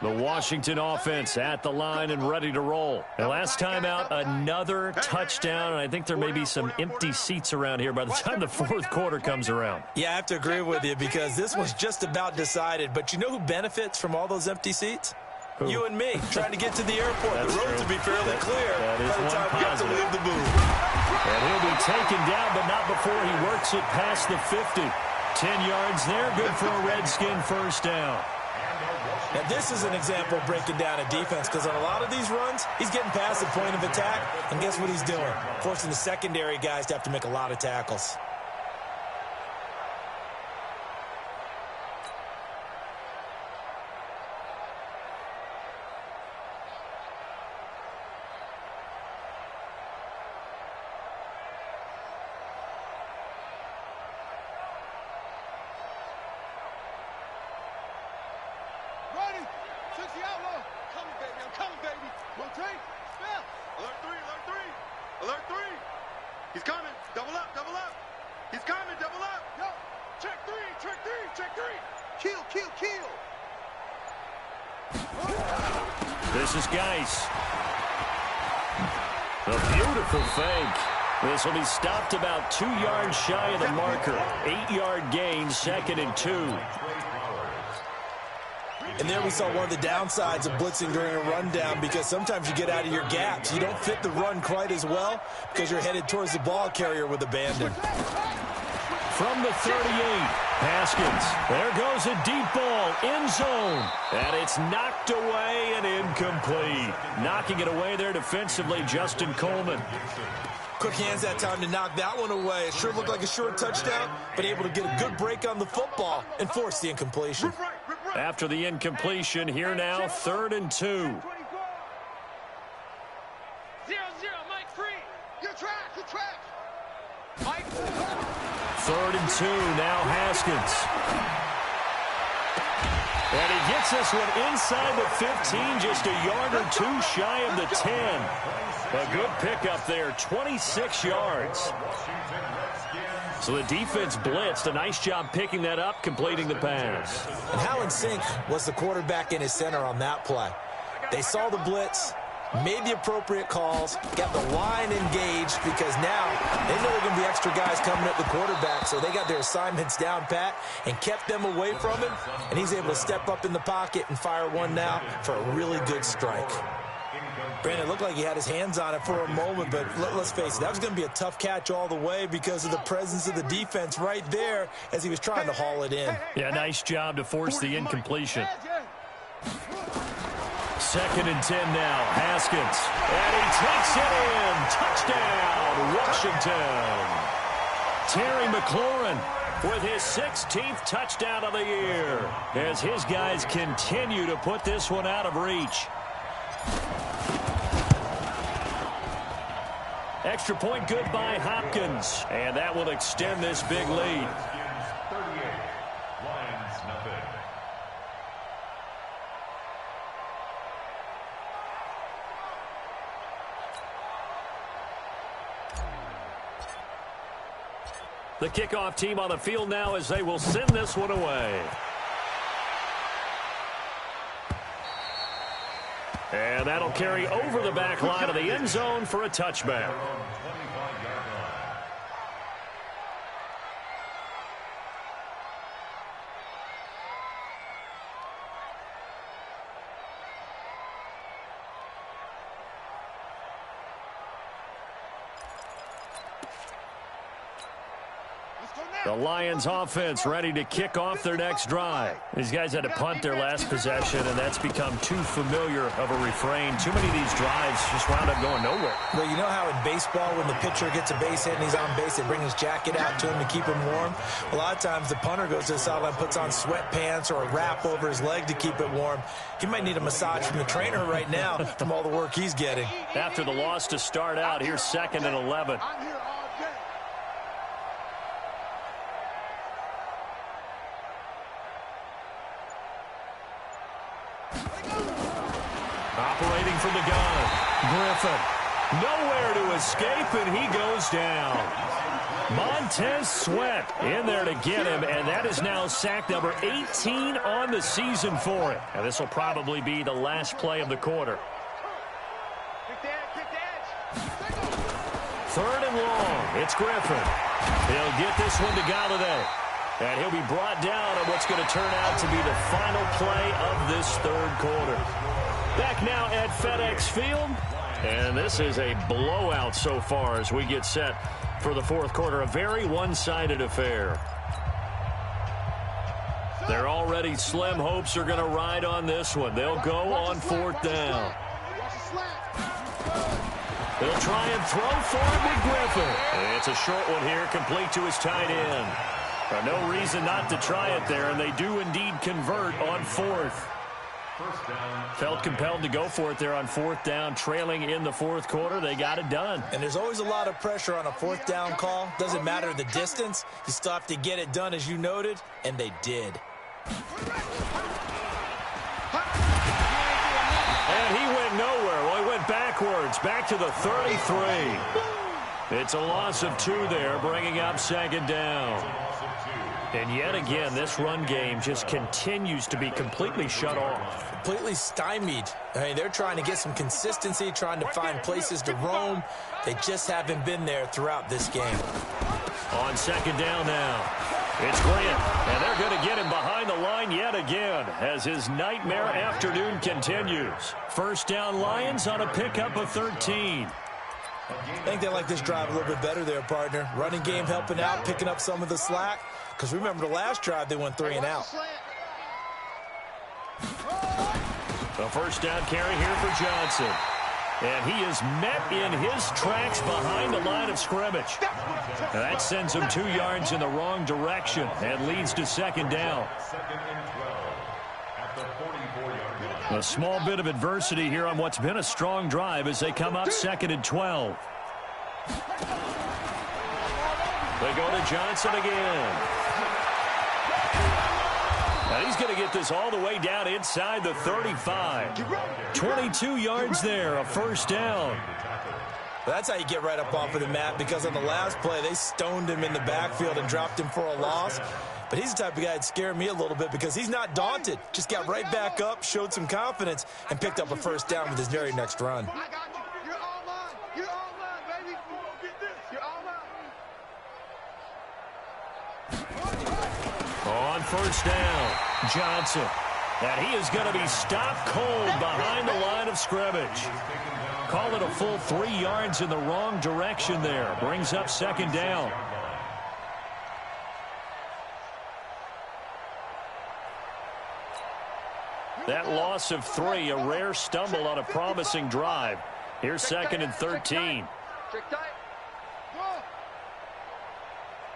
The Washington offense at the line and ready to roll. And last time out, another touchdown, and I think there may be some empty seats around here by the time the fourth quarter comes around. Yeah, I have to agree with you because this was just about decided. But you know who benefits from all those empty seats? Who? You and me, trying to get to the airport. The roads will be fairly clear by the time we have to leave the booth. And he'll be taken down, but not before he works it past the 50. 10 yards there, good for a Redskin first down. Now, this is an example of breaking down a defense because on a lot of these runs, he's getting past the point of attack, and guess what he's doing? Forcing the secondary guys to have to make a lot of tackles. He's coming. Double up. He's coming. Double up. Yo, check three. Kill. This is Geis. A beautiful fake. This will be stopped about 2 yards shy of the marker. 8-yard gain, 2nd and 2. And there we saw one of the downsides of blitzing during a rundown because sometimes you get out of your gaps. You don't fit the run quite as well because you're headed towards the ball carrier with abandon. From the 38, Haskins. There goes a deep ball, end zone. And it's knocked away and incomplete. Knocking it away there defensively, Justin Coleman. Quick hands that time to knock that one away. It sure looked like a short touchdown, but able to get a good break on the football and force the incompletion. After the incompletion, here now, 3rd and 2. 0-0, Mike free. Your track. Mike. 3rd and 2, now Haskins. And he gets this one inside the 15, just a yard or two shy of the 10. A good pickup there, 26 yards. So the defense blitzed. A nice job picking that up, completing the pass. And how in sync was the quarterback in his center on that play? They saw the blitz, made the appropriate calls, got the line engaged because now they know there are going to be extra guys coming at the quarterback, so they got their assignments down pat and kept them away from him, and he's able to step up in the pocket and fire one now for a really good strike. Brandon, it looked like he had his hands on it for a moment, but let's face it, that was going to be a tough catch all the way because of the presence of the defense right there as he was trying to haul it in. Yeah, nice job to force the incompletion. 2nd and 10 now, Haskins. And he takes it in. Touchdown, Washington. Terry McLaurin with his 16th touchdown of the year as his guys continue to put this one out of reach. Extra point good by Hopkins. And that will extend this big lead. 38, Lions nothing. The kickoff team on the field now as they will send this one away. And that'll carry over the back line of the end zone for a touchback. The Lions offense ready to kick off their next drive. These guys had to punt their last possession, and that's become too familiar of a refrain. Too many of these drives just wound up going nowhere. Well, you know how in baseball when the pitcher gets a base hit and he's on base, they bring his jacket out to him to keep him warm? A lot of times the punter goes to the sideline, puts on sweatpants or a wrap over his leg to keep it warm. He might need a massage from the trainer right now from all the work he's getting. After the loss to start out, here's 2nd and 11. Operating from the gun, Griffin. Nowhere to escape, and he goes down. Montez Sweat in there to get him, and that is now sack number 18 on the season for him. And this will probably be the last play of the quarter. Third and long. It's Griffin. He'll get this one to Galladay. And he'll be brought down on what's going to turn out to be the final play of this third quarter. Back now at FedEx Field. And this is a blowout so far as we get set for the fourth quarter. A very one-sided affair. Their already slim hopes are going to ride on this one. They'll go on fourth down. They'll try and throw for him with Griffin. It's a short one here, complete to his tight end. No reason not to try it there, and they do indeed convert on fourth. Felt compelled to go for it there on fourth down, trailing in the fourth quarter. They got it done. And there's always a lot of pressure on a fourth down call. Doesn't matter the distance. You still have to get it done, as you noted, and they did. And he went nowhere. Well, he went backwards, back to the 33. It's a loss of 2 there, bringing up second down. And yet again, this run game just continues to be completely shut off. Completely stymied. I mean, they're trying to get some consistency, trying to find places to roam. They just haven't been there throughout this game. On second down now, it's Grant. And they're going to get him behind the line yet again as his nightmare afternoon continues. First down Lions on a pickup of 13. I think they like this drive a little bit better there, partner. Running game helping out, picking up some of the slack. Because remember, the last drive, they went 3 and out. The first down carry here for Johnson. And he is met in his tracks behind the line of scrimmage. And that sends him 2 yards in the wrong direction and leads to second down. A small bit of adversity here on what's been a strong drive as they come up second and 12. They go to Johnson again. And he's going to get this all the way down inside the 35. 22 yards there, a first down. That's how you get right up off of the mat, because on the last play, they stoned him in the backfield and dropped him for a loss. But he's the type of guy that scared me a little bit because he's not daunted. Just got right back up, showed some confidence, and picked up a first down with his very next run. I got you. You're all mine. You're all mine, baby. Get this. You're all mine. On first down, Johnson. And he is going to be stopped cold behind the line of scrimmage. Call it a full 3 yards in the wrong direction there. Brings up second down. That loss of 3, a rare stumble on a promising drive. Here's second and 13. Trick tight. Go.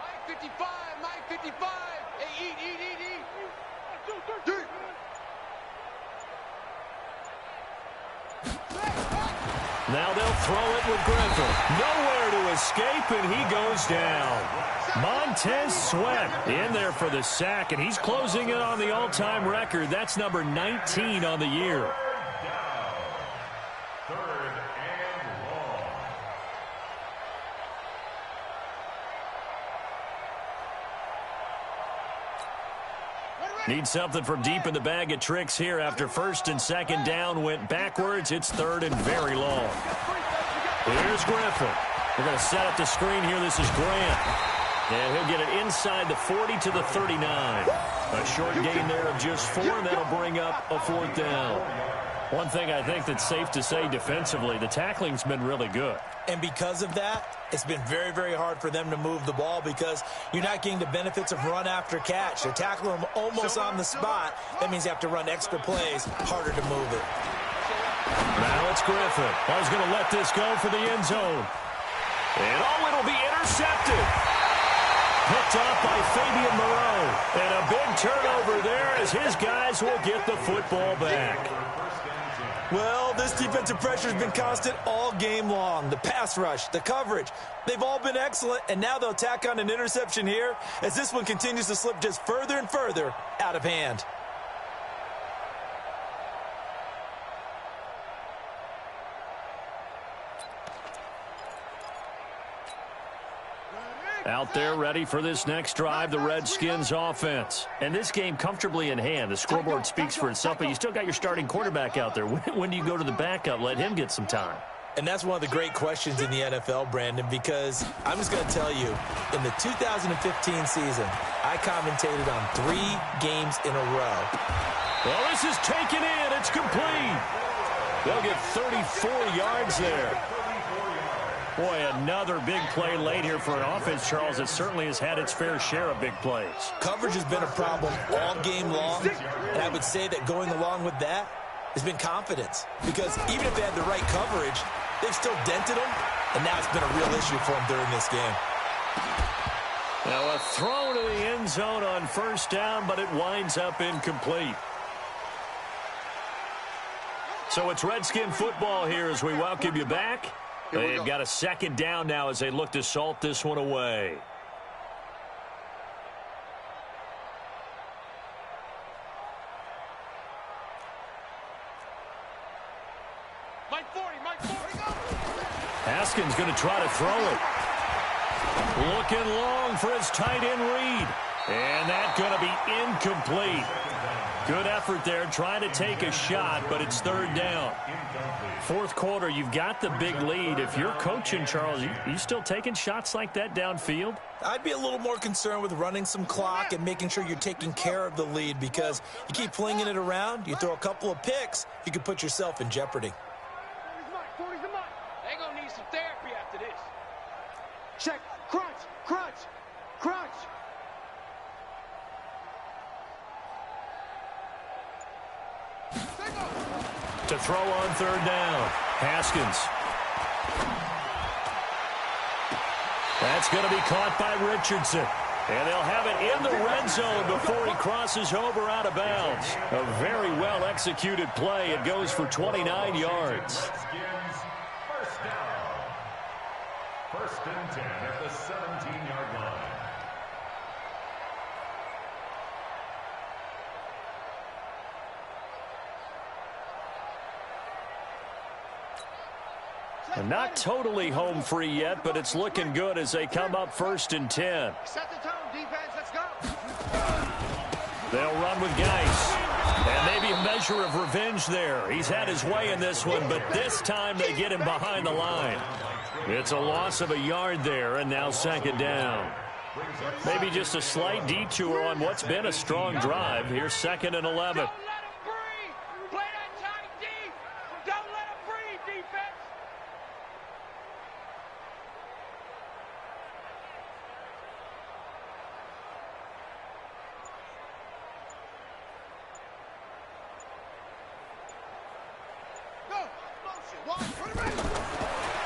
Mike 55. Mike 55. Hey, eat. Now they'll throw it with Griffin. Nowhere to escape, and he goes down. Montez Sweat in there for the sack, and he's closing in on the all-time record. That's number 19 on the year. Third and long. Need something from deep in the bag of tricks here after first and second down went backwards. It's third and very long. Here's Griffin. They're going to set up the screen here. This is Grant. And he'll get it inside the 40 to the 39. A short gain there of just 4, and that'll bring up a fourth down. One thing I think that's safe to say defensively, the tackling's been really good. And because of that, it's been very, very hard for them to move the ball because you're not getting the benefits of run after catch. They're tackling them almost on the spot. That means you have to run extra plays, harder to move it. Now it's Griffin. I was going to let this go for the end zone. And it'll be intercepted. Picked off by Fabian Moreau. And a big turnover there as his guys will get the football back. Well, this defensive pressure has been constant all game long. The pass rush, the coverage, they've all been excellent, and now they'll tack on an interception here as this one continues to slip just further and further out of hand. Out there ready for this next drive, the Redskins offense. And this game comfortably in hand. The scoreboard speaks for itself, but you still got your starting quarterback out there. When do you go to the backup? Let him get some time. And that's one of the great questions in the NFL, Brandon, because I'm just going to tell you, in the 2015 season, I commentated on 3 games in a row. Well, this is taken in. It's complete. They'll get 34 yards there. Boy, another big play late here for an offense, Charles, that certainly has had its fair share of big plays. Coverage has been a problem all game long, and I would say that going along with that has been confidence, because even if they had the right coverage, they've still dented them, and now it's been a real issue for them during this game. Now a throw to the end zone on first down, but it winds up incomplete. So it's Redskin football here as we welcome you back. They've got a second down now as they look to salt this one away. Haskins going to try to throw it. Looking long for his tight end read. And that's going to be incomplete. Good effort there trying to take a shot, but it's third down. Fourth quarter, you've got the big lead. If you're coaching, Charles, you still taking shots like that downfield? I'd be a little more concerned with running some clock and making sure you're taking care of the lead, because you keep flinging it around, you throw a couple of picks, you could put yourself in jeopardy. They're going to need some therapy after this. Check. Crunch. Crunch. Crunch. To throw on third down. Haskins. That's going to be caught by Richardson. And they'll have it in the red zone before he crosses over out of bounds. A very well-executed play. It goes for 29 yards. First down. First and 10 at the 17-yard line. And not totally home free yet, but it's looking good as they come up first and 10. Set the tone, defense. Let's go. They'll run with Geis. And maybe a measure of revenge there. He's had his way in this one, but this time they get him behind the line. It's a loss of a yard there, and now second down. Maybe just a slight detour on what's been a strong drive. Here's second and 11. Don't let him breathe. Play that tight D. Don't let him breathe, defense.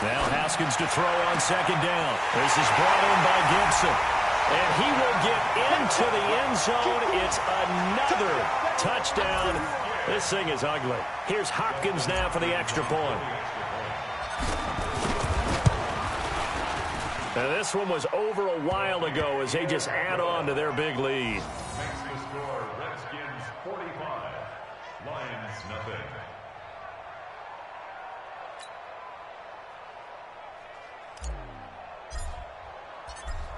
Now Haskins to throw on second down. This is brought in by Gibson. And he will get into the end zone. It's another touchdown. This thing is ugly. Here's Hopkins now for the extra point. Now this one was over a while ago as they just add on to their big lead. Makes the score Redskins 45, Lions nothing.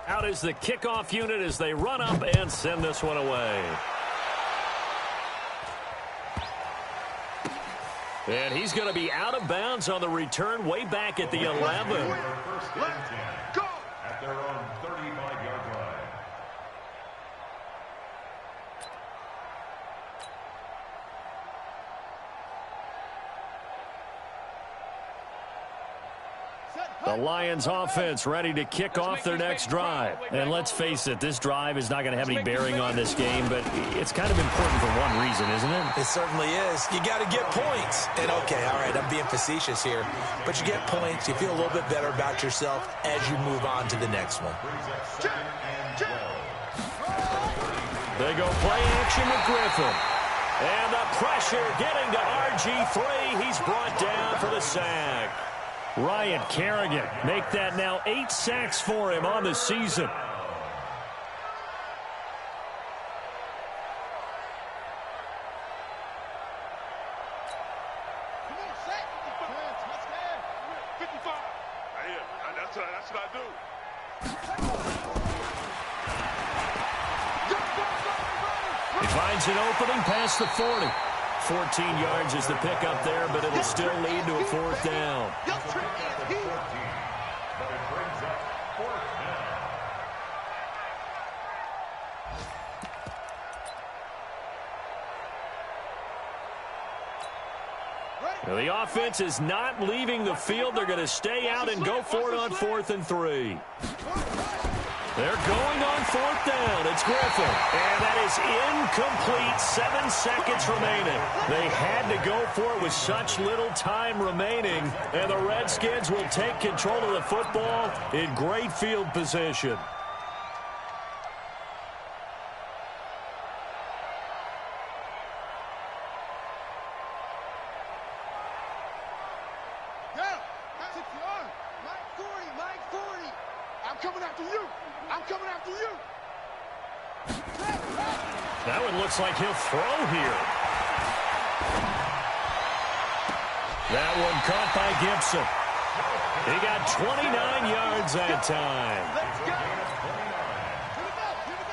Out is the kickoff unit as they run up and send this one away. And he's going to be out of bounds on the return way back at the 11. First and 10 at their own 35-yard line. The Lions offense ready to kick off their next drive. And let's face it, this drive is not going to have any bearing on this game, but it's kind of important for one reason, isn't it? It certainly is. You got to get points. And okay, all right, I'm being facetious here, but you get points, you feel a little bit better about yourself as you move on to the next one. They go play action with Griffin. And the pressure getting to RG3. He's brought down for the sack. Ryan Kerrigan make that now 8 sacks for him on the season. That's what I do. He finds an opening past the 40. 14 yards is the pickup there, but it'll still lead to a fourth down. But it brings up fourth down. Now, the offense is not leaving the field. They're going to stay out and go for it on 4th and 3. They're going on 4th down. It's Griffin. And that is incomplete. 7 seconds remaining. They had to go for it with such little time remaining. And the Redskins will take control of the football in great field position. That one looks like he'll throw here. That one caught by Gibson. He got 29 yards that time. Let's go.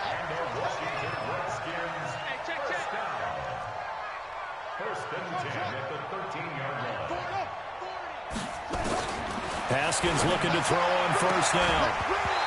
And the Washington Redskins first down. First and 10 at the 13-yard line. Haskins looking to throw on first down.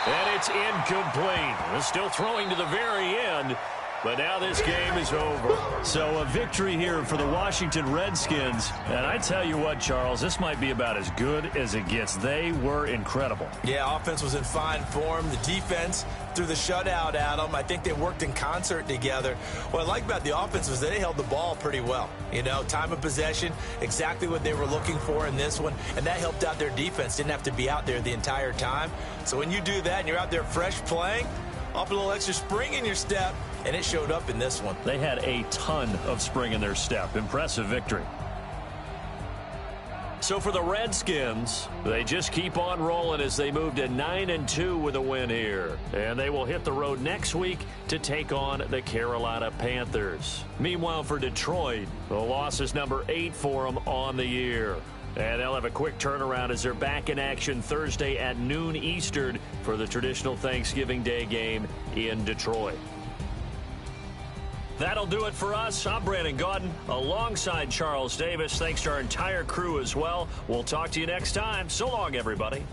And it's incomplete. They're still throwing to the very end. But now this game is over. So a victory here for the Washington Redskins. And I tell you what, Charles, this might be about as good as it gets. They were incredible. Yeah, offense was in fine form. The defense threw the shutout at them. I think they worked in concert together. What I like about the offense was they held the ball pretty well. You know, time of possession, exactly what they were looking for in this one. And that helped out their defense. Didn't have to be out there the entire time. So when you do that and you're out there fresh playing, off a little extra spring in your step, and it showed up in this one. They had a ton of spring in their step. Impressive victory. So for the Redskins, they just keep on rolling as they move to 9-2 with a win here. And they will hit the road next week to take on the Carolina Panthers. Meanwhile, for Detroit, the loss is number 8 for them on the year. And they'll have a quick turnaround as they're back in action Thursday at noon Eastern for the traditional Thanksgiving Day game in Detroit. That'll do it for us. I'm Brandon Gaudin alongside Charles Davis. Thanks to our entire crew as well. We'll talk to you next time. So long, everybody.